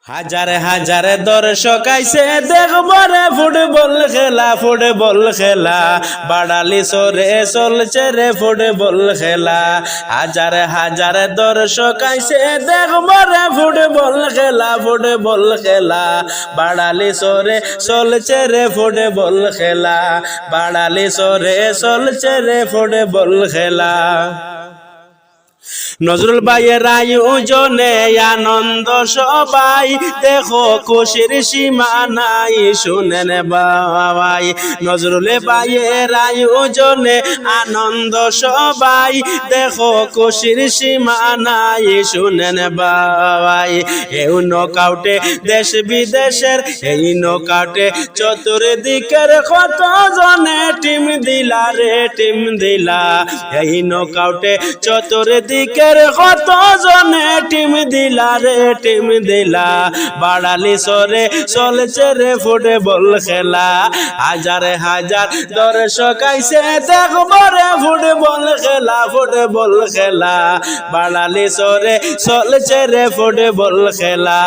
হাজার হাজার দর্শক আইছে দেখবো রে ফুটবল খেলা বাড়ালি সরে চলছে রে ফুটবল খেলা। হাজার হাজার দর্শক আইছে দেখবো রে ফুটবল খেলা বাড়ালি সরে চলছে রে ফুটবল খেলা, বাড়ালি সরে চলছে রে ফুটবল খেলা। নজরুল ভাইয়ের আয়োজনে আনন্দ সবাই, দেখো খুশির সীমা নাই শুনেন বাবাই। নজরুল ভাইয়ের আয়োজনে আনন্দ সবাই, দেখো খুশির সীমা নাই শুনেন বাবাই। এই নকআউটে দেশ বিদেশের, এই নকআউটে চতুর্দিকের কত জনে টিম দিলা রে টিম দিলা। এই নকআউটে চতুর্দিকের কত জনে টিম দিলা রে টিম দিলা, বাড়ালি সরে চলছে রে ফুটবল খেলা। হাজার হাজার দর্শক আইছে দেখবো রে ফুটবল খেলা বাড়ালি সরে চলছে রে ফুটবল খেলা।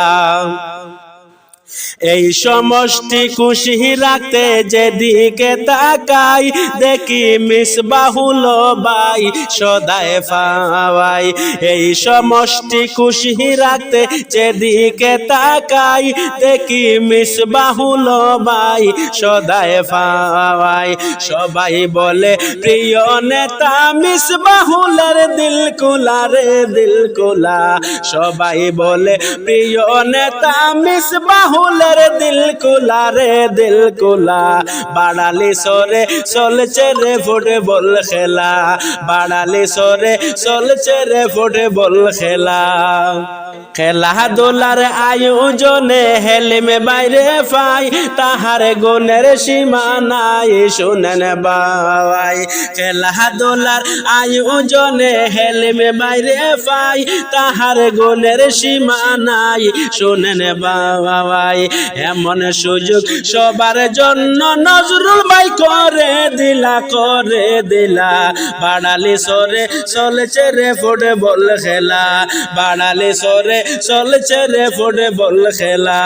এই সমষ্টি খুশি রাখতে যেদিকে তাকাই, দেখি মিসবাহুল ভাই সদায় পাওয়াই। এই সমষ্টি খুশি রাখতে যেদিকে তাকাই, দেখি মিসবাহুল ভাই সদায় পাওয়াই। সবাই বলে প্রিয় নেতা মিসবাহুলের দিল খোলা রে দিল খোলা। সবাই বলে প্রিয় নেতা মিসবাহুলের দিল খোলা রে দিল খোলা, বাড়ালি সরে চলছে রে ফুটবল খেলা, বাড়ালি সরে চলছে রে ফুটবল খেলা। খেলাধুলার আয়োজনে হেলিমে বাইরে পাই, তাহার গুণের সীমা নাই শুনেন বাবাই। খেলাধুলার আয়োজনে হেলিমে বাইরে পাই, তাহার গুণের সীমা নাই শুনেন বাবাই। এমন সুযোগ সবার জন্য নজরুল ভাই করে দিলা, বাড়ালি সরে চলছে রে ফুটবল খেলা, বাড়ালি সরে চলছে রে ফুটবল খেলা।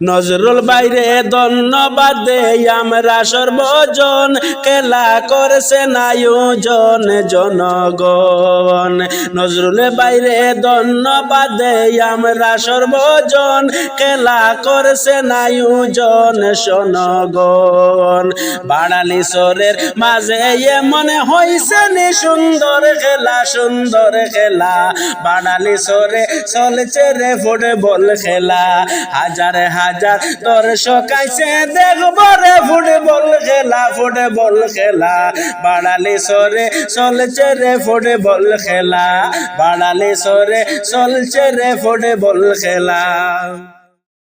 নজরুল ভাইরে ধন্যবাদ দেই আমরা সর্বজন, খেলা করছেন আয়োজন জনগণ। নজরুল ভাইরে ধন্যবাদ দেই আমরা সর্বজন, খেলা করছেন আয়োজন জনগণ। বাড়ালি সরের মাঝে এমন হইছে নি সুন্দর খেলা, বাড়ালি সরে চলছে রে ফুটবল খেলা। হাজার হাজার দর্শক আইছে দেখবো রে ফুটবল খেলা বাড়ালি সরে চলছে রে ফুটবল খেলা, বাড়ালি সরে চলছে রে ফুটবল খেলা।